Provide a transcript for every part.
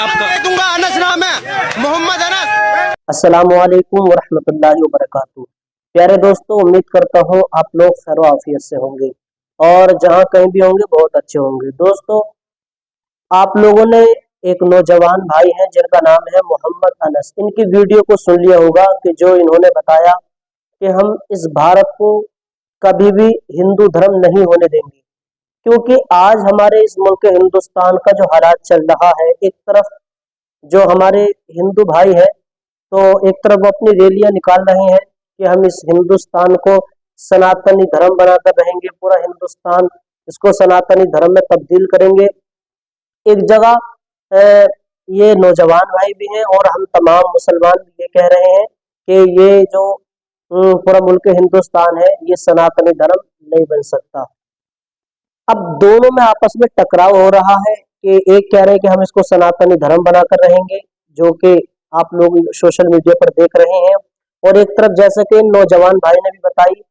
दूंगा। अनस नाम है, मोहम्मद अनस। अस्सलामुअलैकुम वरहमतुल्लाहि वबरकातुहू। प्यारे दोस्तों, उम्मीद करता हूँ आप लोग खैर व आफियत से होंगे और जहाँ कहीं भी होंगे बहुत अच्छे होंगे। दोस्तों, आप लोगों ने एक नौजवान भाई हैं जिनका नाम है मोहम्मद अनस, इनकी वीडियो को सुन लिया होगा कि जो इन्होंने बताया कि हम इस भारत को कभी भी हिंदू धर्म नहीं होने देंगे, क्योंकि आज हमारे इस मुल्क हिंदुस्तान का जो हालात चल रहा है, एक तरफ जो हमारे हिंदू भाई हैं तो एक तरफ वो अपनी रैलियां निकाल रहे हैं कि हम इस हिंदुस्तान को सनातनी धर्म बनाकर रहेंगे, पूरा हिंदुस्तान इसको सनातनी धर्म में तब्दील करेंगे। एक जगह ये नौजवान भाई भी हैं और हम तमाम मुसलमान भी ये कह रहे हैं कि ये जो पूरा मुल्क हिंदुस्तान है ये सनातनी धर्म नहीं बन सकता। अब दोनों में आपस में टकराव हो रहा है कि एक कह रहे हैं कि हम इसको सनातनी धर्म बनाकर रहेंगे, जो कि आप लोग सोशल मीडिया पर देख रहे हैं, और एक तरफ जैसे कि नौजवान भाई ने भी बताई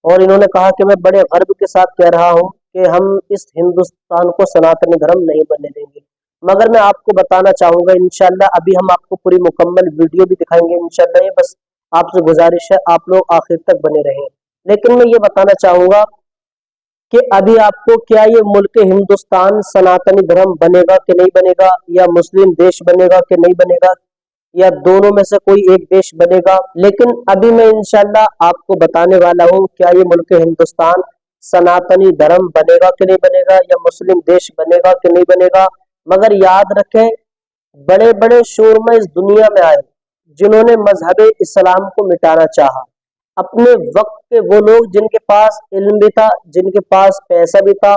और इन्होंने कहा कि मैं बड़े गर्व के साथ कह रहा हूं कि हम इस हिंदुस्तान को सनातनी धर्म नहीं बनने देंगे। मगर मैं आपको बताना चाहूंगा, इंशाल्लाह अभी हम आपको पूरी मुकम्मल वीडियो भी दिखाएंगे इंशाल्लाह। ये बस आपसे गुजारिश है आप लोग आखिर तक बने रहें। लेकिन मैं ये बताना चाहूंगा कि अभी आपको क्या ये मुल्क हिंदुस्तान सनातनी धर्म बनेगा कि नहीं बनेगा, या मुस्लिम देश बनेगा कि नहीं बनेगा, या दोनों में से कोई एक देश बनेगा। लेकिन अभी मैं इंशाल्लाह आपको बताने वाला हूँ क्या ये मुल्क हिंदुस्तान सनातनी धर्म बनेगा कि नहीं बनेगा, या मुस्लिम देश बनेगा कि नहीं बनेगा। मगर याद रखें, बड़े बड़े शूरमा इस दुनिया में आए जिन्होंने मजहब इस्लाम को मिटाना चाहा। अपने वक्त के वो लोग जिनके पास इल्म भी था, जिनके पास पैसा भी था,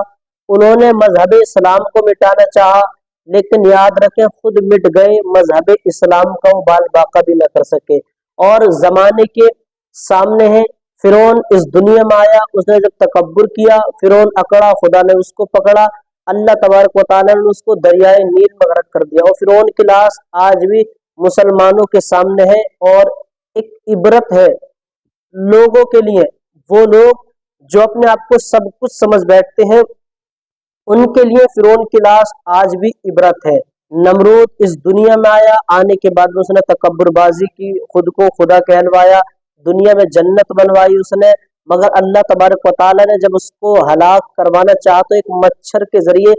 उन्होंने मजहब इस्लाम को मिटाना चाहा, लेकिन याद रखें खुद मिट गए, मजहब इस्लाम का वो बाल बाका भी न कर सके। और जमाने के सामने है, फिरौन इस दुनिया में आया, उसने जब तकब्बुर किया, फिरौन अकड़ा, खुदा ने उसको पकड़ा, अल्लाह तबारक व तआला ने उसको दरियाए नील में गरक कर दिया। और फिरौन की लाश आज भी मुसलमानों के सामने है और एक इबरत है लोगों के लिए। वो लोग जो अपने आप को सब कुछ समझ बैठते हैं, उनके लिए फिरौन की लाश आज भी इबरत है। नमरूद इस दुनिया में आया, आने के बाद उसने तकब्बुरबाजी की, खुद को खुदा कहलवाया, दुनिया में जन्नत बनवाई उसने। मगर अल्लाह तबारक व तआला ने जब उसको हलाक करवाना चाहा तो एक मच्छर के जरिए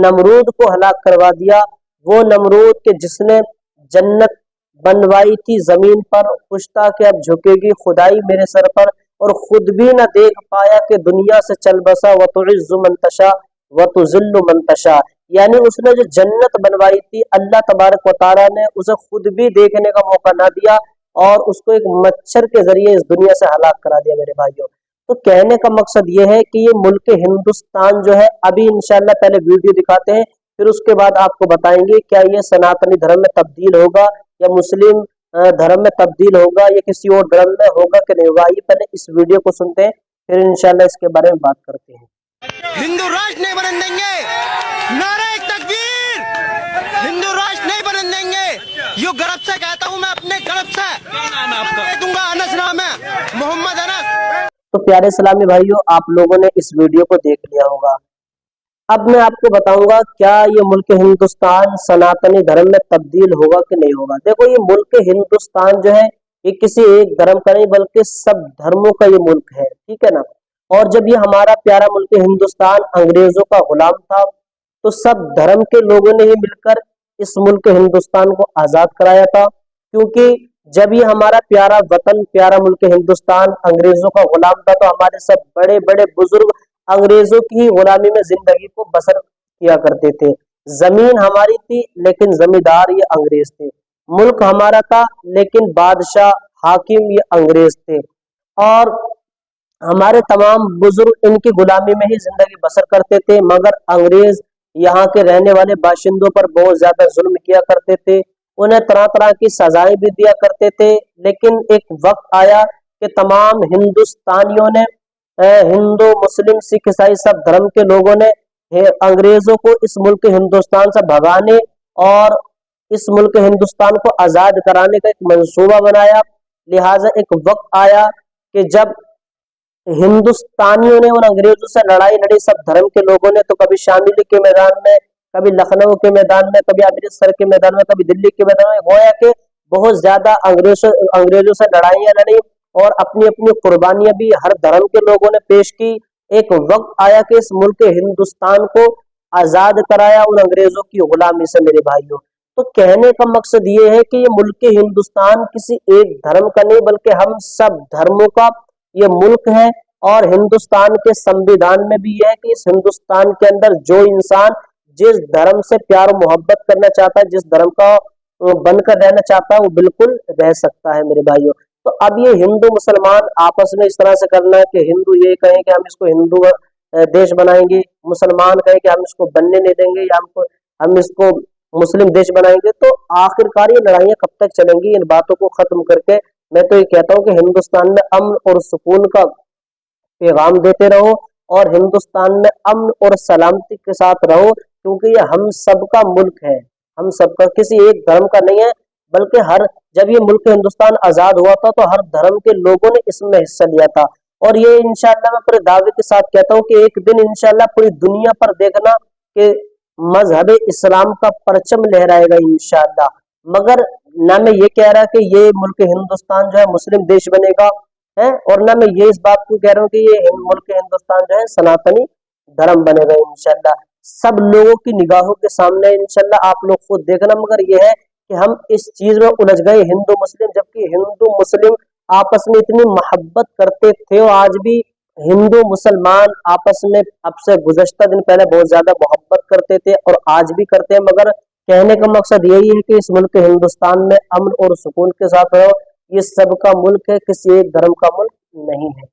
नमरूद को हलाक करवा दिया। वो नमरूद के जिसने जन्नत बनवाई थी जमीन पर, पुछता कि अब झुकेगी खुदाई मेरे सर पर, और खुद भी न देख पाया कि दुनिया से चल बसा, व तुइज़्ज़ु मन तशा व तुज़िल्लु मन तशा। यानी उसने जो जन्नत बनवाई थी, अल्लाह तबारक व तआला ने उसे खुद भी देखने का मौका ना दिया और उसको एक मच्छर के जरिए इस दुनिया से हलाक करा दिया। मेरे भाइयों, तो कहने का मकसद ये है कि ये मुल्क हिंदुस्तान जो है, अभी इंशाल्लाह पहले वीडियो दिखाते हैं, फिर उसके बाद आपको बताएंगे क्या ये सनातनी धर्म में तब्दील होगा या मुस्लिम धर्म में तब्दील होगा या किसी और धर्म में होगा कि नहीं होगा। आइए पहले इस वीडियो को सुनते हैं, फिर इंशाल्लाह इसके बारे में बात करते हैं। हिंदू राष्ट्र नहीं बनने देंगे, नारे तकबीर, हिंदू राष्ट्र नहीं बनने देंगे। यो गर्व से कहता हूँ मैं, अपने गर्व से। क्या नाम है आपका? दूंगा। अनस नाम है, मोहम्मद अनस। तो प्यारे सलामी भाइयों, आप लोगों ने इस वीडियो को देख लिया होगा। अब मैं आपको बताऊंगा क्या ये मुल्क हिंदुस्तान सनातनी धर्म में तब्दील होगा कि नहीं होगा। देखो, ये मुल्क हिंदुस्तान जो है ये किसी एक धर्म का नहीं बल्कि सब धर्मों का ये मुल्क है, ठीक है ना। और जब ये हमारा प्यारा मुल्क हिंदुस्तान अंग्रेजों का गुलाम था तो सब धर्म के लोगों ने ही मिलकर इस मुल्क हिंदुस्तान को आजाद कराया था। क्योंकि जब ये हमारा प्यारा वतन, प्यारा मुल्क हिंदुस्तान अंग्रेजों का गुलाम था तो हमारे सब बड़े बड़े बुजुर्ग अंग्रेजों की गुलामी में जिंदगी को बसर किया करते थे। जमीन हमारी थी लेकिन जमींदार ये अंग्रेज थे, मुल्क हमारा था लेकिन बादशाह हाकिम ये अंग्रेज थे। और हमारे तमाम बुजुर्ग इनकी गुलामी में ही जिंदगी बसर करते थे। मगर अंग्रेज यहाँ के रहने वाले बाशिंदों पर बहुत ज्यादा जुल्म किया करते थे, उन्हें तरह तरह की सजाएं भी दिया करते थे। लेकिन एक वक्त आया कि तमाम हिंदुस्तानियों ने, हिंदू मुस्लिम सिख ईसाई सब धर्म के लोगों ने अंग्रेजों को इस मुल्क हिंदुस्तान से भगाने और इस मुल्क हिंदुस्तान को आजाद कराने का एक मंसूबा बनाया। लिहाजा एक वक्त आया कि जब हिंदुस्तानियों ने और अंग्रेजों से लड़ाई लड़ी, सब धर्म के लोगों ने, तो कभी शामिली के मैदान में, कभी लखनऊ के मैदान में, कभी अमृतसर के मैदान में, कभी दिल्ली के मैदान में, गोया के बहुत ज्यादा अंग्रेजों से लड़ाइयां लड़ी और अपनी अपनी कुर्बानियां भी हर धर्म के लोगों ने पेश की। एक वक्त आया कि इस मुल्क हिंदुस्तान को आजाद कराया उन अंग्रेजों की गुलामी से मेरे भाइयों। तो कहने का मकसद ये है कि ये मुल्क हिंदुस्तान किसी एक धर्म का नहीं बल्कि हम सब धर्मों का ये मुल्क है। और हिंदुस्तान के संविधान में भी यह है कि इस हिंदुस्तान के अंदर जो इंसान जिस धर्म से प्यार और मोहब्बत करना चाहता है, जिस धर्म का बनकर रहना चाहता है, वो बिल्कुल रह सकता है मेरे भाइयों। तो अब ये हिंदू मुसलमान आपस में इस तरह से करना है कि हिंदू ये कहें कि हम इसको हिंदू देश बनाएंगे, मुसलमान कहें कि हम इसको बनने नहीं देंगे, या हम इसको मुस्लिम देश बनाएंगे, तो आखिरकार ये लड़ाइयां कब तक चलेंगी? इन बातों को खत्म करके मैं तो ये कहता हूँ कि हिंदुस्तान में अमन और सुकून का पैगाम देते रहो और हिंदुस्तान में अमन और सलामती के साथ रहो, क्योंकि ये हम सबका मुल्क है, हम सबका, किसी एक धर्म का नहीं है, बल्कि जब ये मुल्क हिंदुस्तान आजाद हुआ था तो हर धर्म के लोगों ने इसमें हिस्सा लिया था। और ये इंशाल्लाह मैं पूरे दावे के साथ कहता हूँ कि एक दिन इंशाल्लाह पूरी दुनिया पर देखना कि मजहब इस्लाम का परचम लहराएगा इंशाल्लाह। मगर ना मैं ये कह रहा कि ये मुल्क हिंदुस्तान जो है मुस्लिम देश बनेगा है, और ना मैं ये इस बात को कह रहा हूँ कि ये मुल्क हिंदुस्तान जो है सनातनी धर्म बनेगा इंशाल्लाह। सब लोगों की निगाहों के सामने इंशाल्लाह आप लोग खुद देखना। मगर ये है कि हम इस चीज में उलझ गए हिंदू मुस्लिम, जबकि हिंदू मुस्लिम आपस में इतनी मोहब्बत करते थे और आज भी हिंदू मुसलमान आपस में अब से गुज़श्ता दिन पहले बहुत ज्यादा मोहब्बत करते थे और आज भी करते हैं। मगर कहने का मकसद यही है कि इस मुल्क हिंदुस्तान में अमन और सुकून के साथ रहो। ये सबका मुल्क है, किसी एक धर्म का मुल्क नहीं है।